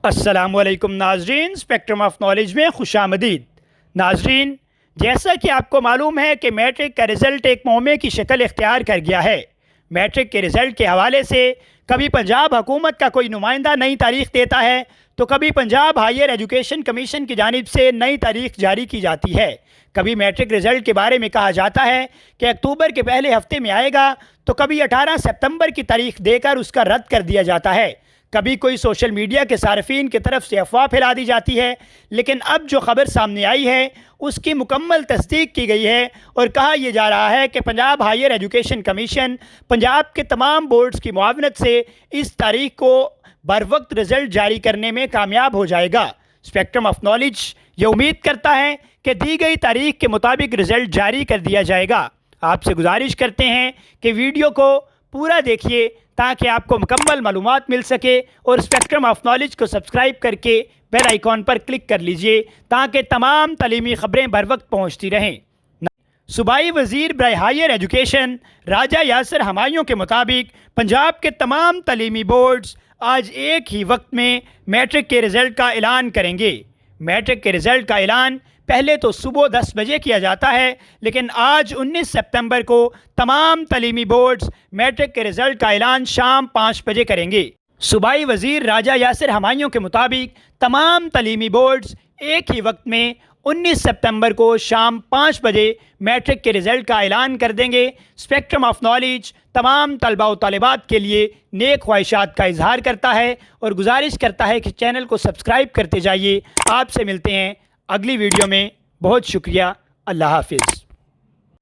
السلام علیکم ناظرین، اسپیکٹرم آف نالج میں خوش آمدید۔ ناظرین، جیسا کہ آپ کو معلوم ہے کہ میٹرک کا رزلٹ ایک معمے کی شکل اختیار کر گیا ہے۔ میٹرک کے رزلٹ کے حوالے سے کبھی پنجاب حکومت کا کوئی نمائندہ نئی تاریخ دیتا ہے تو کبھی پنجاب ہائیر ایجوکیشن کمیشن کی جانب سے نئی تاریخ جاری کی جاتی ہے۔ کبھی میٹرک رزلٹ کے بارے میں کہا جاتا ہے کہ اکتوبر کے پہلے ہفتے میں آئے گا تو کبھی 18 سپتمبر کی تاریخ دے کر اس کا رد کر دیا جاتا ہے۔ کبھی کوئی سوشل میڈیا کے صارفین کی طرف سے افواہ پھیلا دی جاتی ہے، لیکن اب جو خبر سامنے آئی ہے اس کی مکمل تصدیق کی گئی ہے اور کہا یہ جا رہا ہے کہ Punjab higher education commission Punjab کے تمام بورڈز کی معاونت سے اس تاریخ کو بروقت رزلٹ جاری کرنے میں کامیاب ہو جائے گا۔ اسپیکٹرم آف نالج یہ امید کرتا ہے کہ دی گئی تاریخ کے مطابق رزلٹ جاری کر دیا جائے گا۔ آپ سے گزارش کرتے ہیں کہ ویڈیو کو پورا دیکھیے تاکہ آپ کو مکمل معلومات مل سکے، اور اسپیکٹرم آف نالج کو سبسکرائب کر کے بیل آئیکن پر کلک کر لیجئے تاکہ تمام تعلیمی خبریں بر وقت پہنچتی رہیں۔ صوبائی وزیر برائے ہائیر ایجوکیشن راجہ یاسر ہمایوں کے مطابق پنجاب کے تمام تعلیمی بورڈز آج ایک ہی وقت میں میٹرک کے رزلٹ کا اعلان کریں گے۔ میٹرک کے رزلٹ کا اعلان پہلے تو صبح 10 بجے کیا جاتا ہے، لیکن آج 19 سپتمبر کو تمام تعلیمی بورڈز میٹرک کے رزلٹ کا اعلان شام 5 بجے کریں گے۔ صوبائی وزیر راجہ یاسر ہمایوں کے مطابق تمام تعلیمی بورڈز ایک ہی وقت میں 19 سپتمبر کو شام 5 بجے میٹرک کے رزلٹ کا اعلان کر دیں گے۔ اسپیکٹرم آف نالج تمام طلباء و طالبات کے لیے نیک خواہشات کا اظہار کرتا ہے اور گزارش کرتا ہے کہ چینل کو سبسکرائب کرتے جائیے۔ آپ سے ملتے ہیں اگلی ویڈیو میں۔ بہت شکریہ۔ اللہ حافظ۔